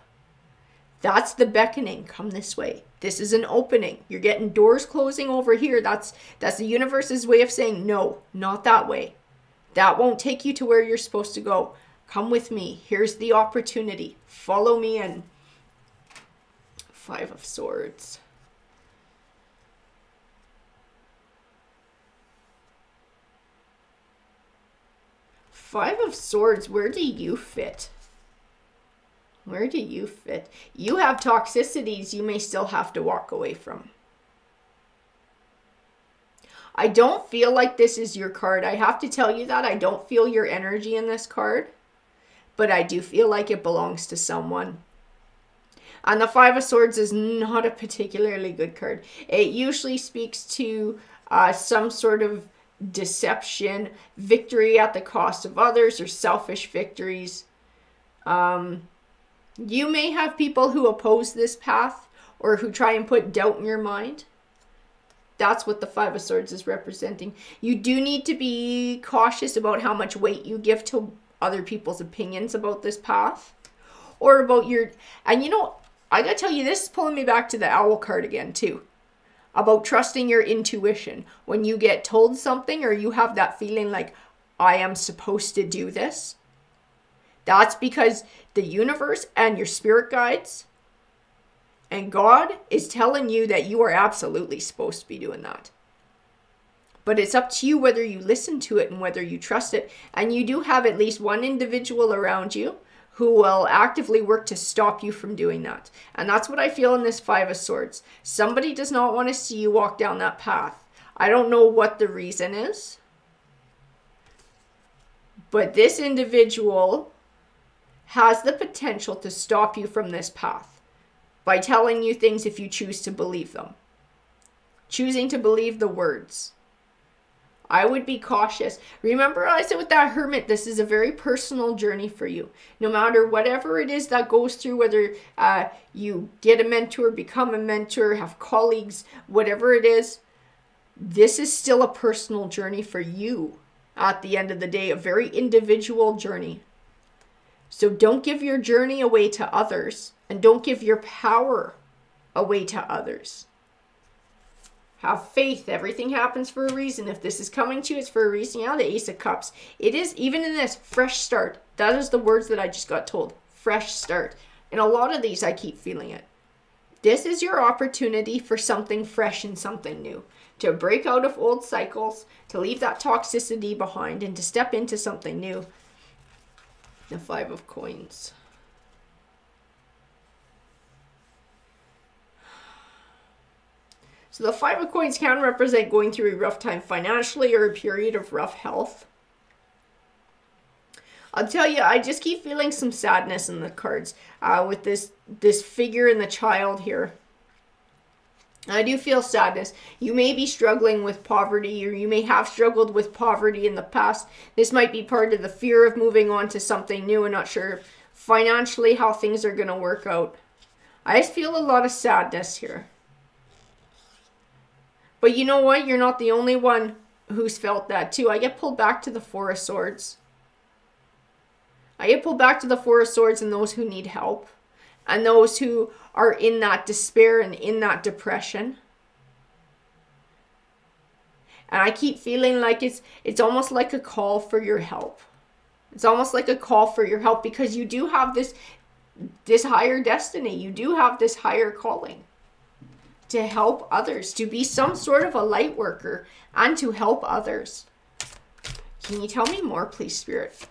S1: that's the beckoning. Come this way. This is an opening. You're getting doors closing over here. That's the universe's way of saying, no, not that way. That won't take you to where you're supposed to go. Come with me. Here's the opportunity. Follow me in. Five of Swords. Five of Swords, where do you fit? Where do you fit? You have toxicities you may still have to walk away from. I don't feel like this is your card. I have to tell you that. I don't feel your energy in this card. But I do feel like it belongs to someone. And the Five of Swords is not a particularly good card. It usually speaks to some sort of deception, victory at the cost of others, or selfish victories. You may have people who oppose this path or who try and put doubt in your mind. That's what the Five of Swords is representing. You do need to be cautious about how much weight you give to other people's opinions about this path or about your, and you know, I gotta tell you, this is pulling me back to the Owl card again too. About trusting your intuition. When you get told something or you have that feeling like, I am supposed to do this, that's because the universe and your spirit guides and God is telling you that you are absolutely supposed to be doing that. But it's up to you whether you listen to it and whether you trust it. And you do have at least one individual around you who will actively work to stop you from doing that. And that's what I feel in this Five of Swords. Somebody does not want to see you walk down that path. I don't know what the reason is. But this individual has the potential to stop you from this path by telling you things if you choose to believe them. Choosing to believe the words. I would be cautious. Remember I said with that Hermit, this is a very personal journey for you. No matter whatever it is that goes through, whether you get a mentor, become a mentor, have colleagues, whatever it is, this is still a personal journey for you at the end of the day, a very individual journey. So don't give your journey away to others and don't give your power away to others. Have faith. Everything happens for a reason. If this is coming to you, it's for a reason. Yeah, the Ace of Cups. It is, even in this, fresh start. That is the words that I just got told. Fresh start. In a lot of these, I keep feeling it. This is your opportunity for something fresh and something new. To break out of old cycles, to leave that toxicity behind, and to step into something new. The Five of Coins. So the Five of Coins can represent going through a rough time financially or a period of rough health. I'll tell you, I just keep feeling some sadness in the cards with this figure and the child here. I do feel sadness. You may be struggling with poverty, or you may have struggled with poverty in the past. This might be part of the fear of moving on to something new and not sure financially how things are going to work out. I just feel a lot of sadness here. But you know what? You're not the only one who's felt that too. I get pulled back to the Four of Swords. I get pulled back to the Four of Swords and those who need help. And those who are in that despair and in that depression. And I keep feeling like it's almost like a call for your help. It's almost like a call for your help because you do have this higher destiny. You do have this higher calling. To help others, to be some sort of a light worker, and to help others. Can you tell me more, please, Spirit?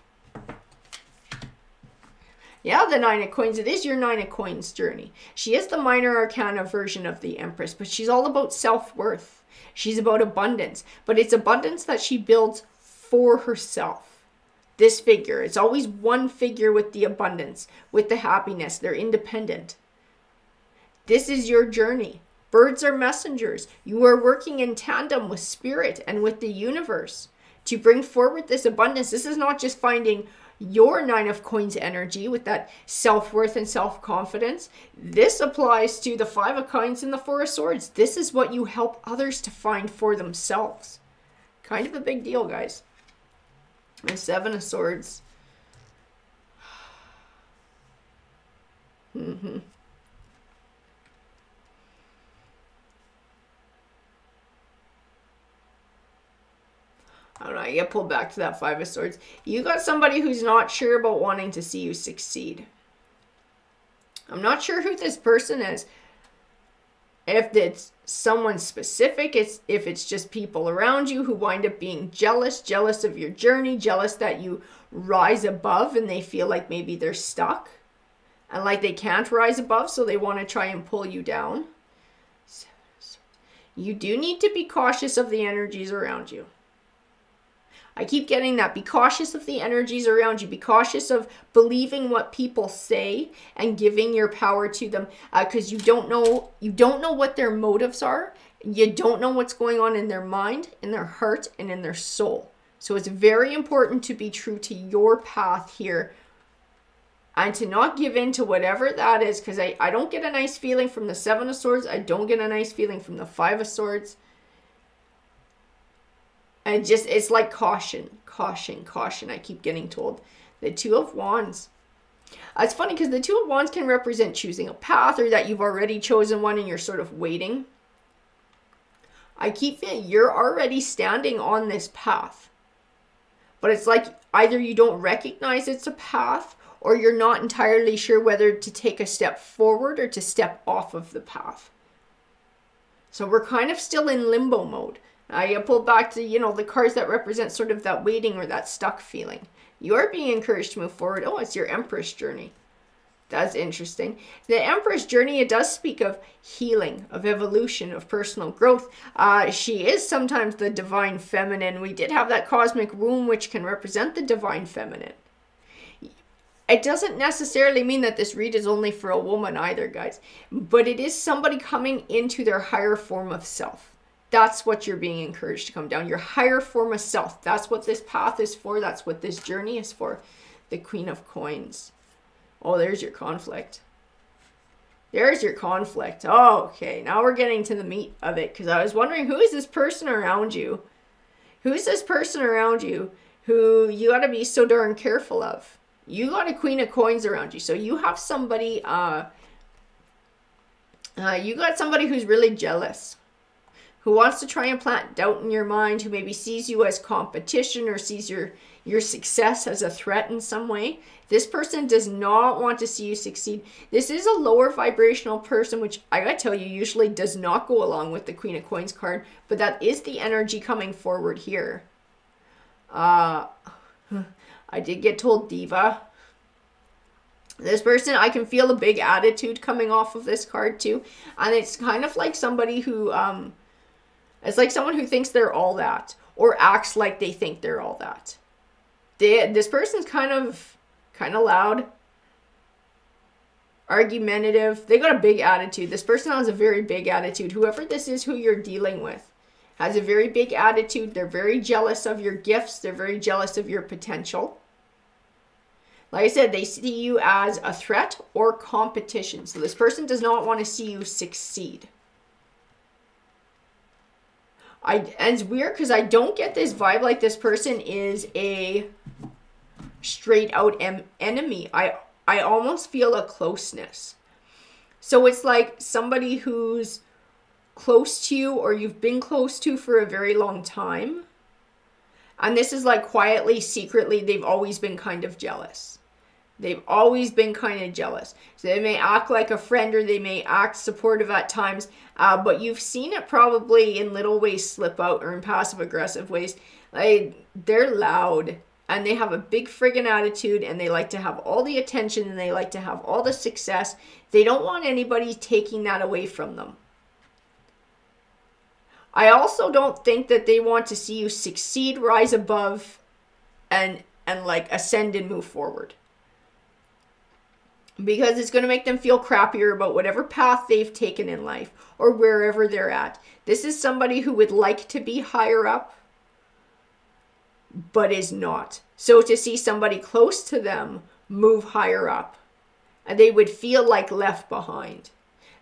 S1: Yeah, the Nine of Coins. It is your Nine of Coins journey. She is the minor arcana version of the Empress, but she's all about self-worth. She's about abundance, but it's abundance that she builds for herself. This figure, it's always one figure with the abundance, with the happiness. They're independent. This is your journey. Birds are messengers. You are working in tandem with spirit and with the universe to bring forward this abundance. This is not just finding your Nine of Coins energy with that self-worth and self-confidence. This applies to the Five of Coins and the Four of Swords. This is what you help others to find for themselves. Kind of a big deal, guys. And Seven of Swords. I don't know, I get pulled back to that Five of Swords. You got somebody who's not sure about wanting to see you succeed. I'm not sure who this person is. If it's someone specific, if it's just people around you who wind up being jealous of your journey, jealous that you rise above and they feel like maybe they're stuck and like they can't rise above, so they want to try and pull you down. You do need to be cautious of the energies around you. I keep getting that. Be cautious of the energies around you. Be cautious of believing what people say and giving your power to them, because you don't know what their motives are. You don't know what's going on in their mind, in their heart, and in their soul. So it's very important to be true to your path here and to not give in to whatever that is, because I don't get a nice feeling from the Seven of Swords. I don't get a nice feeling from the Five of Swords. And it's like caution, caution, caution. I keep getting told. The Two of Wands. It's funny because the Two of Wands can represent choosing a path, or that you've already chosen one and you're sort of waiting. I keep feeling you're already standing on this path. But it's like either you don't recognize it's a path, or you're not entirely sure whether to take a step forward or to step off of the path. So we're kind of still in limbo mode. I pulled back to, the cards that represent sort of that waiting or that stuck feeling. You are being encouraged to move forward. Oh, it's your Empress journey. That's interesting. The Empress journey, it does speak of healing, of evolution, of personal growth. She is sometimes the divine feminine. We did have that cosmic womb, which can represent the divine feminine. It doesn't necessarily mean that this read is only for a woman either, guys. But it is somebody coming into their higher form of self. That's what you're being encouraged to come down. Your higher form of self. That's what this path is for. That's what this journey is for. The Queen of Coins. Oh, there's your conflict. There's your conflict. Oh, okay. Now we're getting to the meat of it. Because I was wondering, who is this person around you? Who's this person around you who you got to be so darn careful of? You got a Queen of Coins around you. So you have somebody, you got somebody who's really jealous, who wants to try and plant doubt in your mind, who maybe sees you as competition or sees your success as a threat in some way. This person does not want to see you succeed. This is a lower vibrational person, which I gotta tell you, usually does not go along with the Queen of Coins card, but that is the energy coming forward here. I did get told Diva. This person, I can feel a big attitude coming off of this card too. And it's kind of like somebody who, it's like someone who thinks they're all that, or acts like they think they're all that. This person's kind of loud, argumentative. They got a big attitude. This person has a very big attitude. Whoever this is who you're dealing with has a very big attitude. They're very jealous of your gifts. They're very jealous of your potential. Like I said, they see you as a threat or competition. So this person does not want to see you succeed. And it's weird because I don't get this vibe like this person is a straight out enemy. I almost feel a closeness. So it's like somebody who's close to you, or you've been close to for a very long time. And this is like quietly, secretly, they've always been kind of jealous. They've always been kind of jealous. So they may act like a friend, or they may act supportive at times, but you've seen it probably in little ways slip out, or in passive aggressive ways. Like, they're loud and they have a big friggin' attitude, and they like to have all the attention, and they like to have all the success. They don't want anybody taking that away from them. I also don't think that they want to see you succeed, rise above, and like ascend and move forward. Because it's going to make them feel crappier about whatever path they've taken in life, or wherever they're at. This is somebody who would like to be higher up, but is not. So to see somebody close to them move higher up, and they would feel like left behind.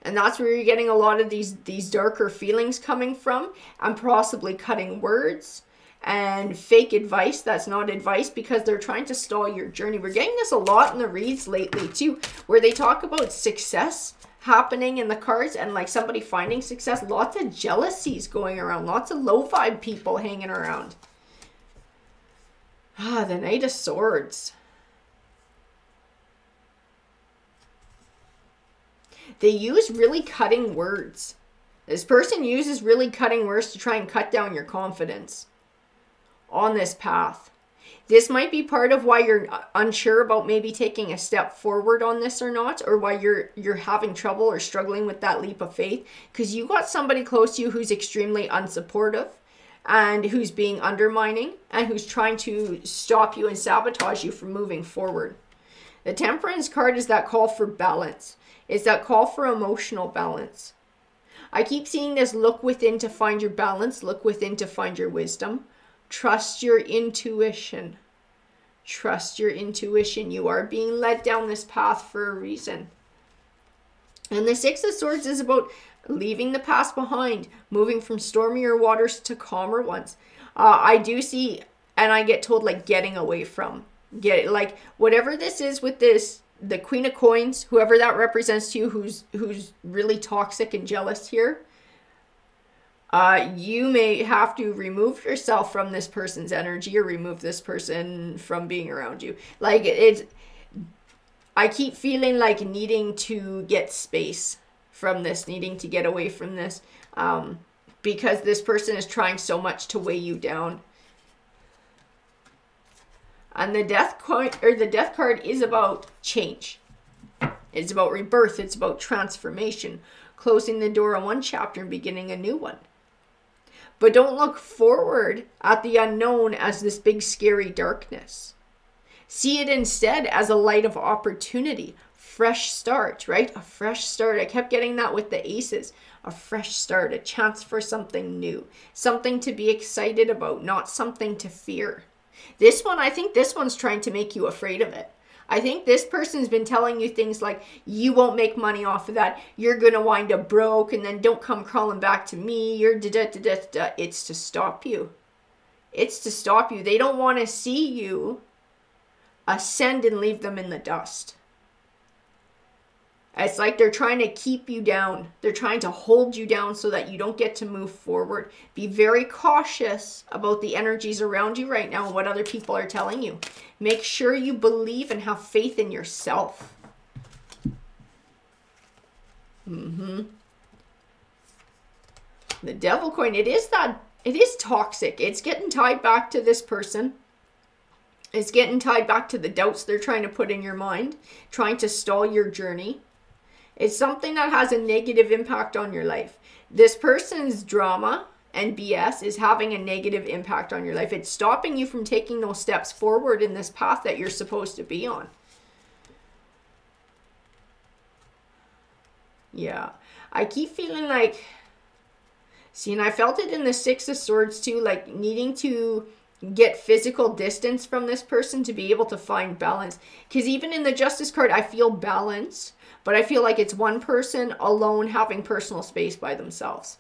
S1: And that's where you're getting a lot of these darker feelings coming from, and possibly cutting words and fake advice that's not advice, because they're trying to stall your journey. We're getting this a lot in the reads lately too, where they talk about success happening in the cards and like somebody finding success. Lots of jealousies going around, lots of low vibe people hanging around. The Knight of Swords. They use really cutting words. This person uses really cutting words to try and cut down your confidence on this path. This might be part of why you're unsure about maybe taking a step forward on this or not, or why you're having trouble or struggling with that leap of faith, because you got somebody close to you who's extremely unsupportive and who's being undermining and who's trying to stop you and sabotage you from moving forward. The Temperance card is that call for balance. It's that call for emotional balance. I keep seeing this: look within to find your balance, look within to find your wisdom. Trust your intuition. Trust your intuition. You are being led down this path for a reason. And the Six of Swords is about leaving the past behind, moving from stormier waters to calmer ones. I do see, and I get told, like, getting away from. Like, whatever this is with this, the Queen of Coins, whoever that represents to you, who's really toxic and jealous here, you may have to remove yourself from this person's energy, or remove this person from being around you. Like, I keep feeling like needing to get space from this, needing to get away from this, because this person is trying so much to weigh you down. And the Death card is about change. It's about rebirth. It's about transformation, closing the door on one chapter and beginning a new one. But don't look forward at the unknown as this big scary darkness. See it instead as a light of opportunity. Fresh start, right? A fresh start. I kept getting that with the aces. A fresh start, a chance for something new. Something to be excited about, not something to fear. This one, I think this one's trying to make you afraid of it. I think this person's been telling you things like, you won't make money off of that, you're going to wind up broke, and then don't come crawling back to me, you're da-da-da-da-da. It's to stop you. It's to stop you. They don't want to see you ascend and leave them in the dust. It's like they're trying to keep you down. They're trying to hold you down so that you don't get to move forward. Be very cautious about the energies around you right now and what other people are telling you. Make sure you believe and have faith in yourself. The Devil coin, it is toxic. It's getting tied back to this person. It's getting tied back to the doubts they're trying to put in your mind, trying to stall your journey. It's something that has a negative impact on your life. This person's drama and BS is having a negative impact on your life. It's stopping you from taking those steps forward in this path that you're supposed to be on. Yeah. I keep feeling like, see, and I felt it in the Six of Swords too, like needing to get physical distance from this person to be able to find balance. Because even in the Justice card, I feel balance, but I feel like it's one person alone having personal space by themselves.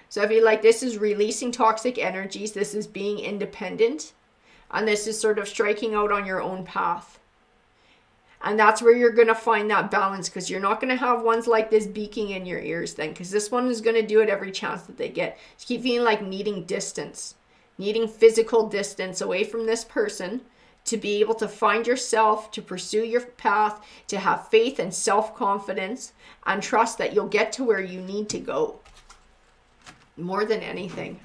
S1: So I feel like this is releasing toxic energies, this is being independent, and this is sort of striking out on your own path. And that's where you're going to find that balance, because you're not going to have ones like this beaking in your ears then, because this one is going to do it every chance that they get. Just keep feeling like needing distance, needing physical distance away from this person to be able to find yourself, to pursue your path, to have faith and self-confidence and trust that you'll get to where you need to go. More than anything.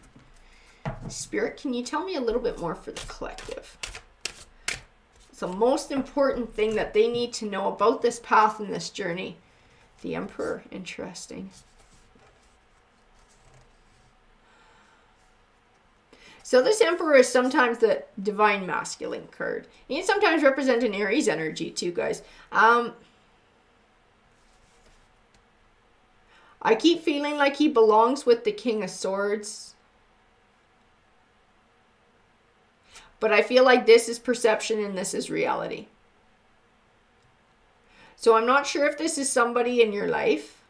S1: Spirit, can you tell me a little bit more for the collective? It's the most important thing that they need to know about this path and this journey. The Emperor, interesting. So this Emperor is sometimes the divine masculine card. He can sometimes represent an Aries energy too, guys. I keep feeling like he belongs with the King of Swords. But I feel like this is perception and this is reality. So I'm not sure if this is somebody in your life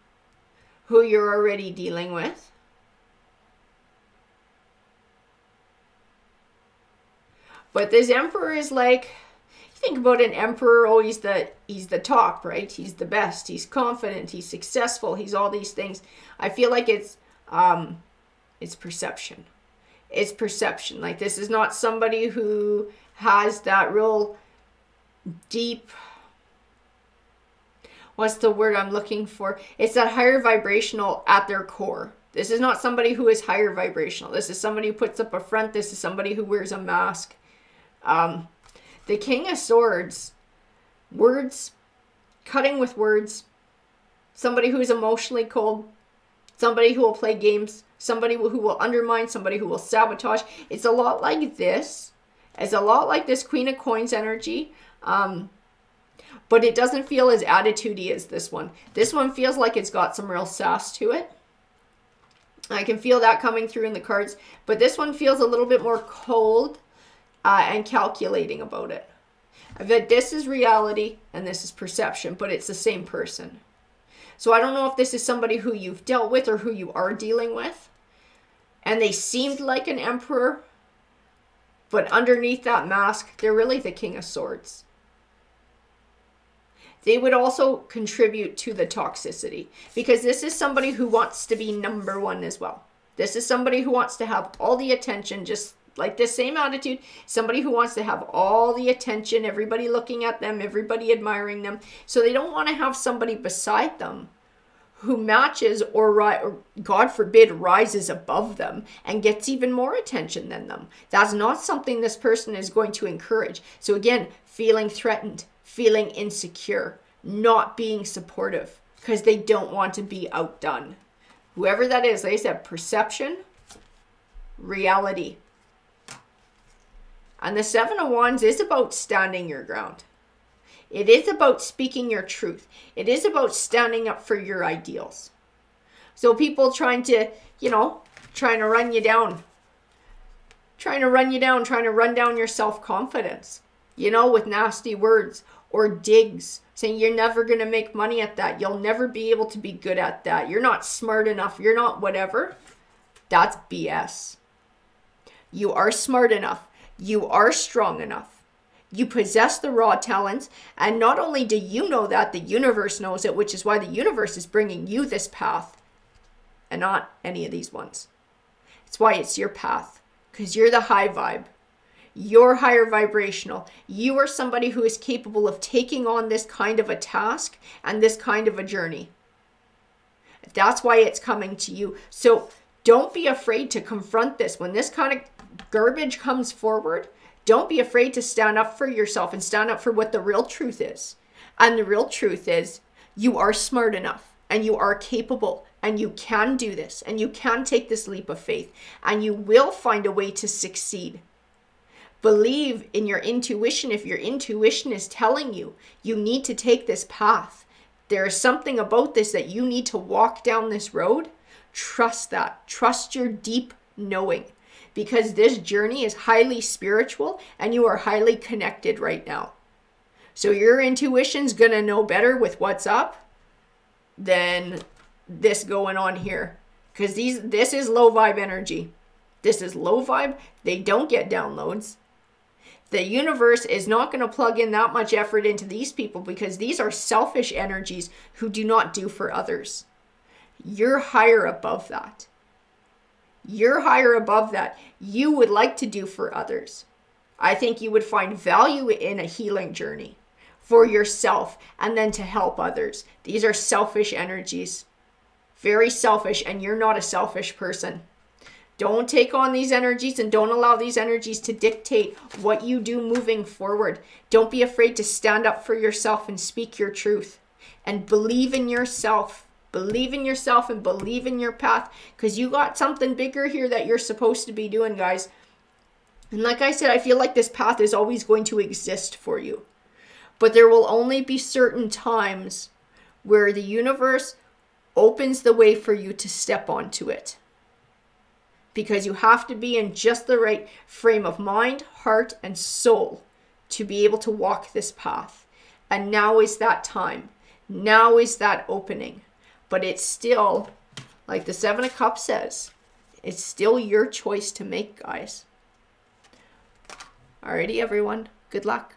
S1: who you're already dealing with. But this Emperor is like, you think about an emperor, oh, he's the top, right? He's the best. He's confident. He's successful. He's all these things. I feel like it's perception. It's perception. Like, this is not somebody who has that real deep, what's the word I'm looking for? It's that higher vibrational at their core. This is not somebody who is higher vibrational. This is somebody who puts up a front. This is somebody who wears a mask. The King of Swords, words, cutting with words, somebody who is emotionally cold, somebody who will play games, somebody who will undermine, somebody who will sabotage. It's a lot like this. It's a lot like this Queen of Coins energy, but it doesn't feel as attitudey as this one. This one feels like it's got some real sass to it. I can feel that coming through in the cards, but this one feels a little bit more cold and calculating about it. That this is reality and this is perception, but it's the same person. So I don't know if this is somebody who you've dealt with or who you are dealing with, and they seemed like an emperor, but underneath that mask, they're really the King of Swords. They would also contribute to the toxicity, because this is somebody who wants to be number one as well. This is somebody who wants to have all the attention, just like this same attitude. Or wants to have all the attention, everybody looking at them, everybody admiring them. So they don't want to have somebody beside them who matches or God forbid, rises above them and gets even more attention than them. That's not something this person is going to encourage. So again, feeling threatened, feeling insecure, not being supportive because they don't want to be outdone. Whoever that is, like I said, perception, reality. And the Seven of Wands is about standing your ground. It is about speaking your truth. It is about standing up for your ideals. So people trying to, trying to run you down. Trying to run down your self-confidence, with nasty words or digs, saying you're never going to make money at that. You'll never be able to be good at that. You're not smart enough. You're not whatever. That's BS. You are smart enough. You are strong enough. You possess the raw talents. And not only do you know that, the universe knows it, which is why the universe is bringing you this path and not any of these ones. It's why it's your path, because you're the high vibe. You're higher vibrational. You are somebody who is capable of taking on this kind of a task and this kind of a journey. That's why it's coming to you. So don't be afraid to confront this. When this kind of garbage comes forward, don't be afraid to stand up for yourself and stand up for what the real truth is. And the real truth is you are smart enough and you are capable and you can do this and you can take this leap of faith and you will find a way to succeed. Believe in your intuition. If your intuition is telling you you need to take this path, there is something about this that you need to walk down this road. Trust that. Trust your deep knowing. Because this journey is highly spiritual and you are highly connected right now. So your intuition's going to know better with what's up than this going on here. Because this is low vibe energy. This is low vibe. They don't get downloads. The universe is not going to plug in that much effort into these people because these are selfish energies who do not do for others. You're higher above that. You're higher above that. You would like to do for others. I think you would find value in a healing journey for yourself and then to help others. These are selfish energies. Very selfish, and you're not a selfish person. Don't take on these energies and don't allow these energies to dictate what you do moving forward. Don't be afraid to stand up for yourself and speak your truth and believe in yourself. Believe in yourself and believe in your path because you got something bigger here that you're supposed to be doing, guys. And like I said, I feel like this path is always going to exist for you. But there will only be certain times where the universe opens the way for you to step onto it. because you have to be in just the right frame of mind, heart, and soul to be able to walk this path. And now is that time. Now is that opening. But it's still, like the Seven of Cups says, it's still your choice to make, guys. Alrighty, everyone. Good luck.